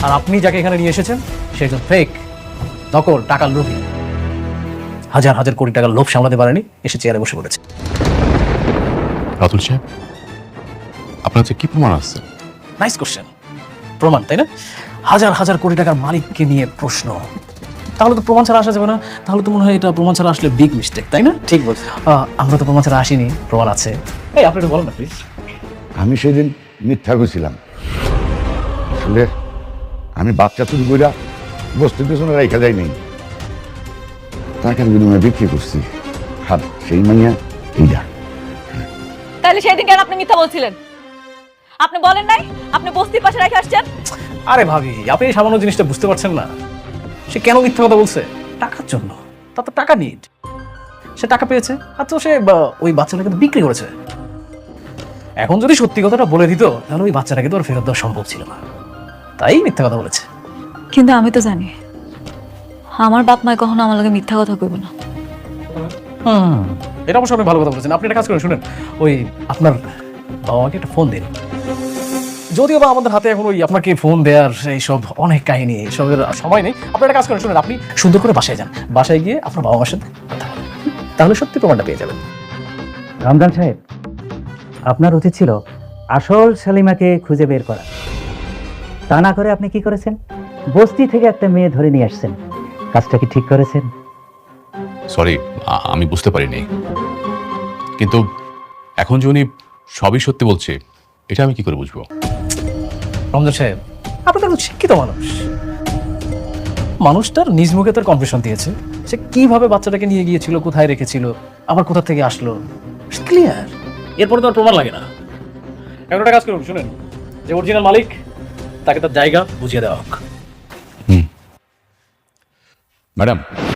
আর আপনি যাকে এখানে নিয়ে এসেছেন সে একজন ফেক, নকল, টাকার লোভী। হাজার হাজার কোটি টাকার লোভ সামলাতে পারেনি, এসে চেয়ারে বসে পড়েছে। রাতুল সাহেব, আপনার কাছে কি প্রমাণ আছে? Nice question. প্রমাণ, তাই না? হাজার হাজার কোটি টাকার মালিককে নিয়ে প্রশ্ন, তাহলে তো প্রমাণ ছাড়া আসা যাবে না। তাহলে তো মনে হয় এটা প্রমাণ ছাড়া আসলে বিগ মিস্টেক, তাই না? ঠিক বলছেন। আমরা তো প্রমাণ ছাড়া আসিনি, প্রমাণ আছে। এই আপনি একটু বলেন না প্লিজ। আমি সেদিন মিথ্যা কইছিলাম। আসলে আমি বাচ্চা চুরি কইরা বস্তুর পেছনে রেখা যাই নাই, টাকার বিনিময়ে বিক্রি করছি। আর সেই মাইয়া এইটা। তাহলে সেদিন কেন আপনি মিথ্যা বলছিলেন? আপনি বলেন নাই আপনি বস্তির পাশে রেখে আসছেন? আরে ভাবি, আপনি এই সামান্য জিনিসটা বুঝতে পারছেন না? সে কেন মিথ্যা কথা বলছে? টাকার জন্য। তার তো টাকা নিড, সে টাকা পেয়েছে আর তো সে ওই বাচ্চাটাকে তো বিক্রি করেছে। এখন যদি সত্যি কথাটা বলে দিত তাহলে ওই বাচ্চাটাকে তো আর ফেরত দেওয়া সম্ভব ছিল না, তাই মিথ্যা কথা বলেছে। কিন্তু আমি তো জানি আমার বাপ মায় কখনো আমার লগে মিথ্যা কথা কইব না। এটা অবশ্য অনেক ভালো কথা বলেছেন। আপনি একটা কাজ করেন, শুনেন, ওই আপনার বাবা মাকে একটা ফোন দিন। যদিও বা আমাদের হাতে এখন ওই আপনাকে ফোন দেওয়ার এইসব অনেক কাহিনী, এসবের সময় নেই। আপনি একটা কাজ করেন, শুনেন, আপনি সুন্দর করে বাসায় যান, বাসায় গিয়ে আপনার বাবা মার সাথে কথা বলেন, তাহলে সত্যি প্রমাণটা পেয়ে যাবেন। রমজান সাহেব, আপনার উচিত ছিল আসল সালিমাকে খুঁজে বের করা। তা না করে আপনি কি করেছেন? বস্তি থেকে একটা মেয়ে ধরে নিয়ে আসছেন। কাজটা কি ঠিক করেছেন? সরি, আমি বুঝতে পারিনি। কিন্তু এখন যে উনি সবই সত্যি বলছে, এটা আমি কি করে বুঝবো? রমজান সাহেব, আপনি তো একজন শিক্ষিত মানুষ। মানুষটার নিজ মুখে তার কনফেশন দিয়েছে, সে কিভাবে বাচ্চাটাকে নিয়ে গিয়েছিল, কোথায় রেখেছিল, আবার কোথা থেকে আসলো, ক্লিয়ার। এরপরে তো আর প্রমাণ লাগে না। এখন একটা কাজ করুন, শুনেন, যে অরিজিনাল মালিক তাকে তার জায়গা বুঝিয়ে দেওয়া হোক। ম্যাডাম,